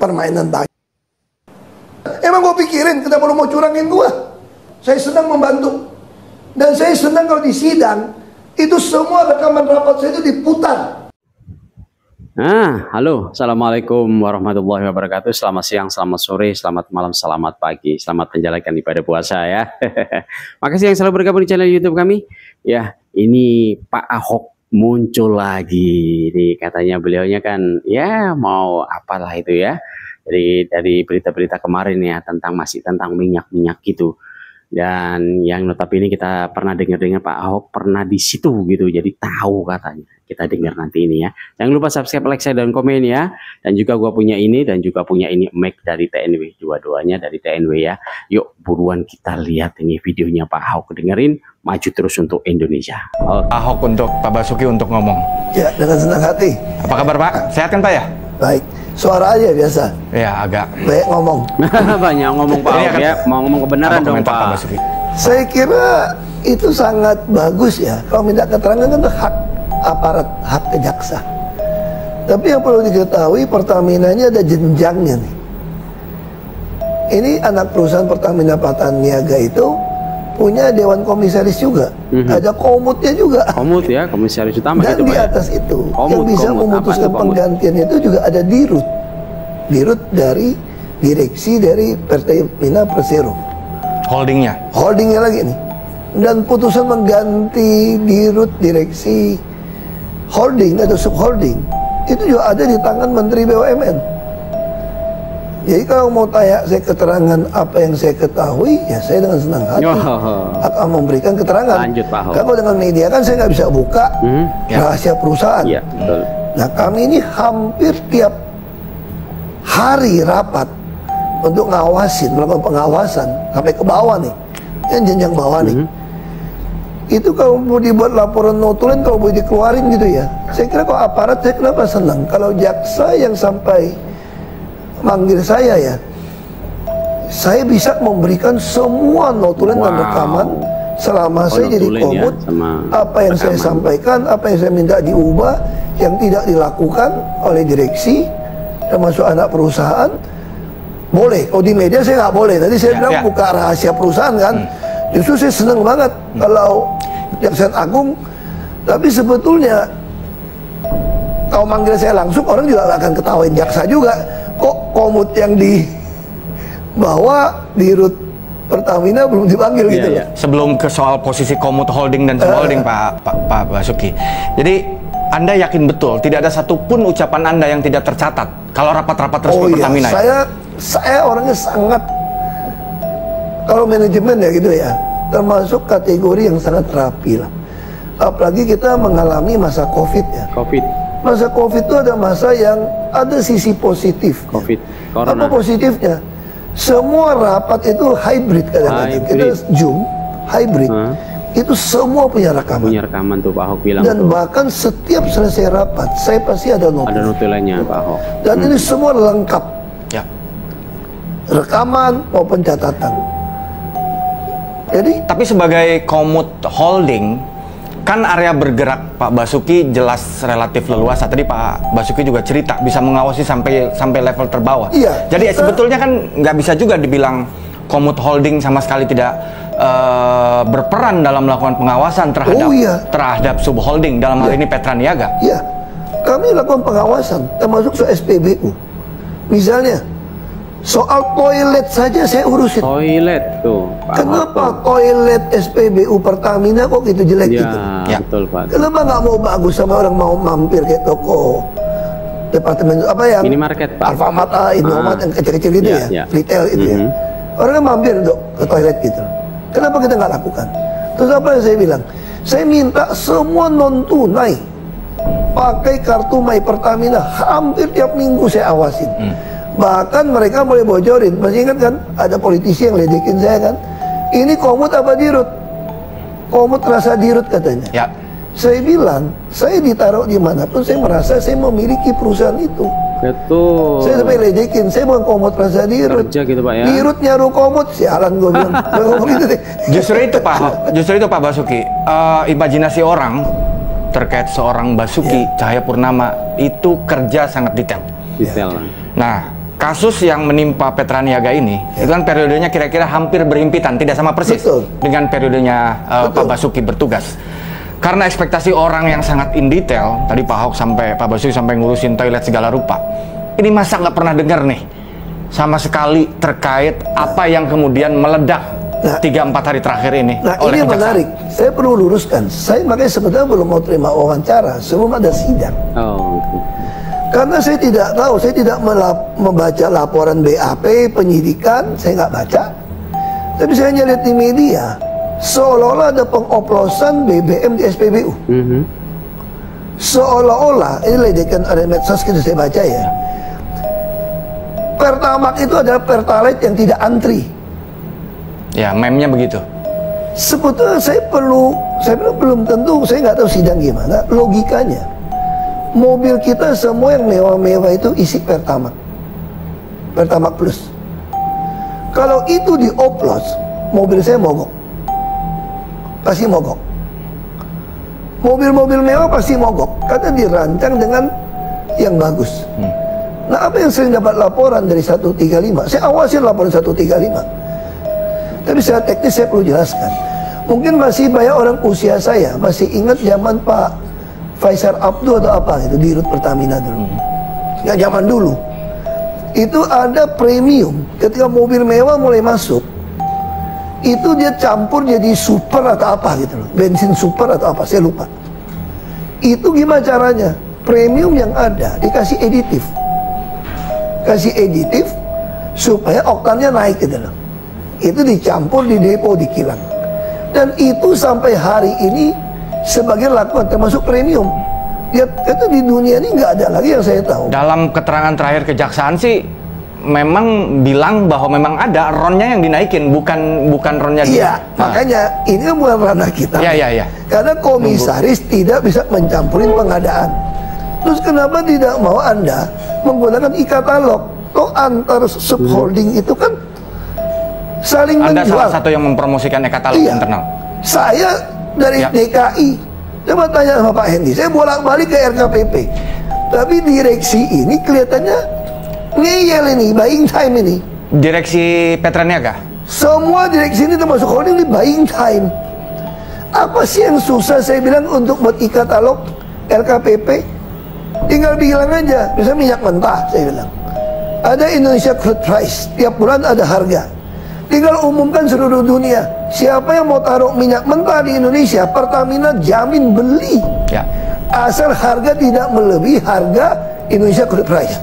permainan bagi. Emang gue pikirin kenapa lu mau curangin gue? Saya senang membantu. Dan saya senang kalau di sidang itu semua rekaman rapat saya itu diputar. Halo, assalamualaikum warahmatullahi wabarakatuh. Selamat siang, selamat sore, selamat malam, selamat pagi, selamat menjalankan ibadah puasa ya. Makasih yang selalu bergabung di channel YouTube kami. Ya, ini Pak Ahok muncul lagi. Nih katanya beliaunya kan ya mau apalah itu ya. Dari berita-berita kemarin ya tentang minyak gitu. Dan yang notabene kita pernah dengar Pak Ahok pernah di situ gitu, jadi tahu katanya. Kita dengar nanti ini ya. Jangan lupa subscribe, like, share, dan komen ya. Dan juga gua punya ini dan juga punya ini mic dari TNW, dua-duanya dari TNW ya. Yuk buruan kita lihat ini videonya Pak Ahok, dengerin, maju terus untuk Indonesia. Ahok untuk Pak Basuki untuk ngomong. Ya, dengan senang hati. Apa kabar Pak? Sehat kan Pak ya? Baik. Suara aja biasa. Ya agak. Banyak ngomong. Banyak ngomong Pak Ahok ya. Mau ngomong kebenaran dong Pak Basuki. Saya kira itu sangat bagus ya. Kalau minta keterangan kan itu hak aparat, hak kejaksa. Tapi yang perlu diketahui Pertamina-nya ada jenjangnya nih. Ini anak perusahaan Pertamina Pataniaga itu punya dewan komisaris juga. Ada komutnya juga. Komut ya, komisaris utama. Dan gitu, di Pak, atas itu komut, yang bisa komut. memutuskan penggantian itu juga ada dirut. Dirut dari direksi dari Pertamina Persero. Holdingnya lagi nih. Dan putusan mengganti dirut direksi holding atau subholding itu juga ada di tangan Menteri BUMN. Jadi kalau mau tanya saya keterangan apa yang saya ketahui, ya saya dengan senang hati akan memberikan keterangan. Lanjut Pak Ahok. Kalau dengan media kan saya nggak bisa buka rahasia perusahaan. Ya, betul. Nah kami ini hampir tiap hari rapat untuk ngawasin, melakukan pengawasan sampai ke bawah nih, yang jenjang bawah nih. Itu kalau mau dibuat laporan notulen, kalau boleh dikeluarin gitu ya. Saya kira kalau aparat, saya kenapa senang kalau jaksa yang sampai manggil saya ya, saya bisa memberikan semua notulen dan rekaman selama saya jadi komut ya, apa yang saya sampaikan, apa yang saya minta diubah, yang tidak dilakukan oleh direksi termasuk anak perusahaan boleh. Kalau di media saya nggak boleh. Tadi saya bilang buka rahasia perusahaan kan. Justru saya senang banget kalau Jaksa Agung. Tapi sebetulnya kalau manggil saya langsung, orang juga nggak akan ketawain jaksa juga. Kok komut yang dibawa dirut Pertamina belum dipanggil gitu loh. Sebelum ke soal posisi komut holding dan subholding Pak Basuki. Jadi Anda yakin betul tidak ada satupun ucapan Anda yang tidak tercatat kalau rapat-rapat resmi Pertamina? Saya orangnya sangat, kalau manajemen ya gitu ya, termasuk kategori yang sangat rapi lah. Apalagi kita mengalami masa COVID ya. Masa COVID itu ada masa yang ada sisi positif. Corona. Apa positifnya? Semua rapat itu hybrid kadang-kadang. Kita Zoom, hybrid. Itu semua punya rekaman. Punya rekaman tuh Pak Ahok bilang. Dan bahkan setiap selesai rapat, saya pasti ada notulen. Ada notulennya Pak Ahok. Dan ini semua lengkap. Ya. Rekaman maupun catatan. Jadi, tapi sebagai komut holding, kan area bergerak Pak Basuki jelas relatif leluasa. Tadi Pak Basuki juga cerita bisa mengawasi sampai level terbawah. Iya. Jadi sebetulnya kan nggak bisa juga dibilang komut holding sama sekali tidak berperan dalam melakukan pengawasan terhadap subholding dalam hal ini Petraniaga. Iya. Kami lakukan pengawasan termasuk soal SPBU. Misalnya soal toilet saja saya urusin. Toilet tuh Pak. Kenapa toilet SPBU Pertamina kok gitu jelek gitu? Ya betul Pak. Kenapa nggak mau bagus sama orang mau mampir kayak toko departemen apa yang minimarket Pak, Alfamart, Indomaret yang kecil-kecil gitu ya, retail itu ya. Orang kan mampir untuk ke toilet gitu. Kenapa kita nggak lakukan? Terus apa yang saya bilang? Saya minta semua non tunai pakai kartu My Pertamina, hampir tiap minggu saya awasin. Bahkan mereka boleh bocorin. Masih ingat kan ada politisi yang ledekin saya kan, ini komut apa dirut? Komut rasa dirut katanya. Ya. Saya bilang, saya ditaruh dimanapun saya merasa saya memiliki perusahaan itu. Betul. Saya sampai ledekin, saya bukan komut rasa dirut. Kerja gitu Pak ya. Dirut nyaruh komut, sialan gue bilang. Gitu deh. Justru itu Pak Basuki, imajinasi orang terkait seorang Basuki Cahayapurnama itu kerja sangat detail. Detail. Nah, kasus yang menimpa Petra Niaga ini, itu kan periodenya kira-kira hampir berhimpitan, tidak sama persis dengan periodenya Pak Basuki bertugas. Karena ekspektasi orang yang sangat in detail, tadi Pak Ahok sampai Pak Basuki sampai ngurusin toilet segala rupa. Ini masa nggak pernah dengar nih sama sekali terkait apa yang kemudian meledak 3-4 hari terakhir ini. Nah, ini yang menarik. Saya perlu luruskan. Saya makanya sebetulnya belum mau terima wawancara sebelum ada sidang. Karena saya tidak tahu, saya tidak membaca laporan BAP, penyidikan, saya nggak baca. Tapi saya hanya lihat di media, seolah-olah ada pengoplosan BBM di SPBU. Seolah-olah, ini ledekan ada medsos kita saya baca ya. Pertamax itu adalah Pertalite yang tidak antri. Ya, meme-nya begitu. Sebetulnya saya belum tentu, saya nggak tahu sidang gimana, logikanya. Mobil kita semua yang mewah-mewah itu isi Pertamax Plus. Kalau itu dioplos, mobil saya mogok. Pasti mogok. Mobil-mobil mewah pasti mogok karena dirancang dengan yang bagus. Nah, apa yang sering dapat laporan dari 135? Saya awasin laporan 135. Tapi secara teknis saya perlu jelaskan. Mungkin masih banyak orang usia saya masih ingat zaman Pak Faisal Abdul atau apa itu di Rut Pertamina dulu. Nggak zaman dulu. Itu ada premium. Ketika mobil mewah mulai masuk, itu dia campur jadi super atau apa gitu loh. Bensin super atau apa, saya lupa. Itu gimana caranya? Premium yang ada dikasih aditif. Kasih aditif supaya oktannya naik gitu loh. Itu dicampur di depo di kilang. Dan itu sampai hari ini sebagian lakukan termasuk premium. Ya, itu di dunia ini nggak ada lagi yang saya tahu. Dalam keterangan terakhir kejaksaan sih memang bilang bahwa memang ada ronnya yang dinaikin, bukan ronnya dia. Iya, makanya ini kan bukan ranah kita. Iya. Karena komisaris tidak bisa mencampurin pengadaan. Terus kenapa tidak mau Anda menggunakan e-katalog? Toh antar subholding itu kan saling Anda menjual. Salah satu yang mempromosikan e-katalog internal. Saya dari DKI, coba tanya sama Pak Hendy, saya bolak-balik ke RKPP. Tapi direksi ini kelihatannya ngeyel ini, buying time ini. Direksi Petra Niaga? Semua direksi ini termasuk holding ini buying time. Apa sih yang susah saya bilang untuk buat e-katalog RKPP? Tinggal bilang aja, misalnya minyak mentah saya bilang. Ada Indonesia Crude Price, tiap bulan ada harga. Tinggal umumkan seluruh dunia, siapa yang mau taruh minyak mentah di Indonesia, Pertamina jamin beli. Asal harga tidak melebihi harga Indonesia Crude Price.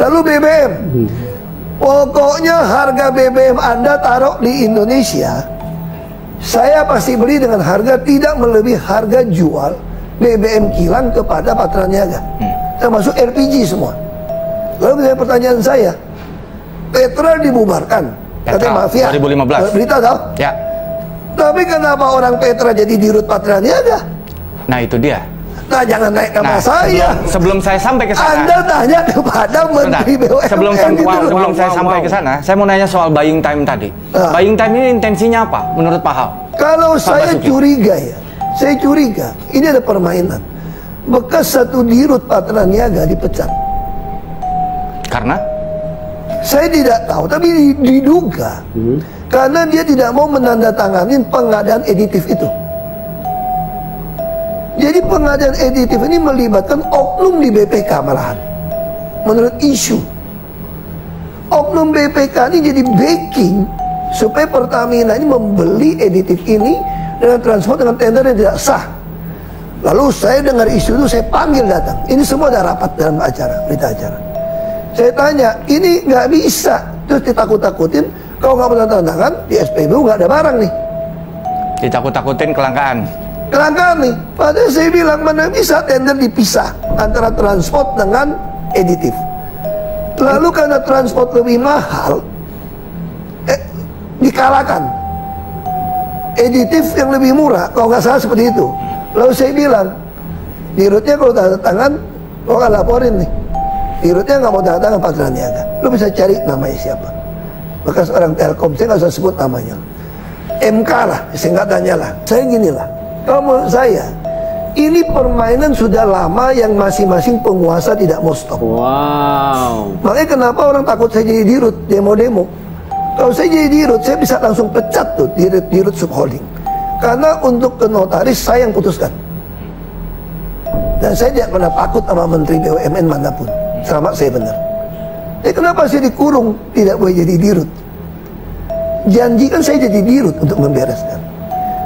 Lalu BBM, pokoknya harga BBM Anda taruh di Indonesia, saya pasti beli dengan harga tidak melebihi harga jual BBM kilang kepada Petra Niaga, termasuk LPG semua. Lalu pertanyaan saya, Petra dibubarkan. Katanya mafia 2015 berita tahu? Ya. Tapi kenapa orang Petra jadi di Rut Petra Niaga? Nah itu dia. Nah jangan naik nama saya. Sebelum saya sampai ke sana, Anda tanya kepada Menteri BUMN. Sebelum saya sampai ke sana, saya mau nanya soal buying time tadi. Buying time ini intensinya apa menurut Pak Ahok? Kalau saya curiga ya, saya curiga ini ada permainan. Bekas satu di Rut Petra Niaga dipecat. Karena? Saya tidak tahu, tapi diduga karena dia tidak mau menandatangani pengadaan aditif itu. Jadi pengadaan aditif ini melibatkan oknum di BPK malahan. Menurut isu, oknum BPK ini jadi backing supaya Pertamina ini membeli aditif ini dengan transport dengan tender yang tidak sah. Lalu saya dengar isu itu, saya panggil datang. Ini semua ada rapat dalam acara, berita acara. Saya tanya, ini nggak bisa. Terus ditakut-takutin, kalau nggak tanda tangan di SPBU nggak ada barang nih. Ditakut-takutin kelangkaan. Kelangkaan nih. Padahal saya bilang mana bisa tender dipisah antara transport dengan aditif. Lalu karena transport lebih mahal, dikalahkan. Aditif yang lebih murah, kalau nggak salah seperti itu. Lalu saya bilang, di Rutnya kalau tanda tangan, lo nggak laporin nih. Dirutnya nggak mau tanda tangan Petra Niaga. Lu bisa cari namanya siapa. Bekas orang Telkom, saya nggak usah sebut namanya. MK lah, saya nggak tanya lah. Saya gini lah, kalau menurut saya, Ini permainan sudah lama yang masing-masing penguasa tidak mau stop. Wow. Makanya kenapa orang takut saya jadi dirut, demo-demo. Kalau saya jadi dirut, saya bisa langsung pecat tuh dirut subholding. Karena untuk ke notaris saya yang putuskan. Dan saya tidak pernah takut sama menteri BUMN manapun, selama saya benar. Kenapa saya dikurung, tidak boleh jadi dirut? Janjikan saya jadi dirut untuk membereskan.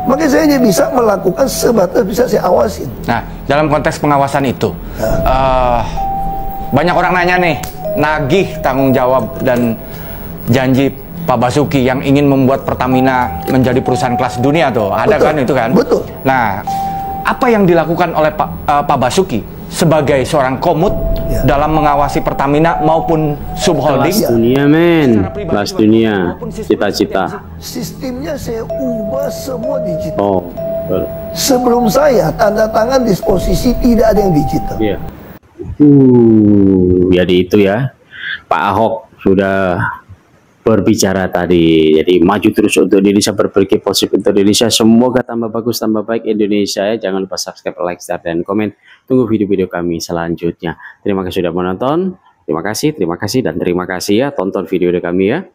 Makanya saya hanya bisa melakukan sebatas bisa saya awasin. Nah, dalam konteks pengawasan itu, banyak orang nanya nih, nagih tanggung jawab dan janji Pak Basuki yang ingin membuat Pertamina menjadi perusahaan kelas dunia tuh, ada betul, kan itu kan? Betul. Nah, apa yang dilakukan oleh Pak Basuki sebagai seorang komut dalam mengawasi Pertamina maupun subholding? Kelas dunia, men. Kelas dunia. Cita-cita. Sistemnya saya ubah semua digital. Oh, betul. Sebelum saya tanda tangan disposisi tidak ada yang digital. Iya. Jadi itu ya. Pak Ahok sudah berbicara tadi. Jadi maju terus untuk Indonesia, berpikir positif untuk Indonesia. Semoga tambah bagus, tambah baik Indonesia ya. Jangan lupa subscribe, like, share, dan komen. Tunggu video-video kami selanjutnya. Terima kasih sudah menonton. Terima kasih, dan terima kasih ya. Tonton video kami ya.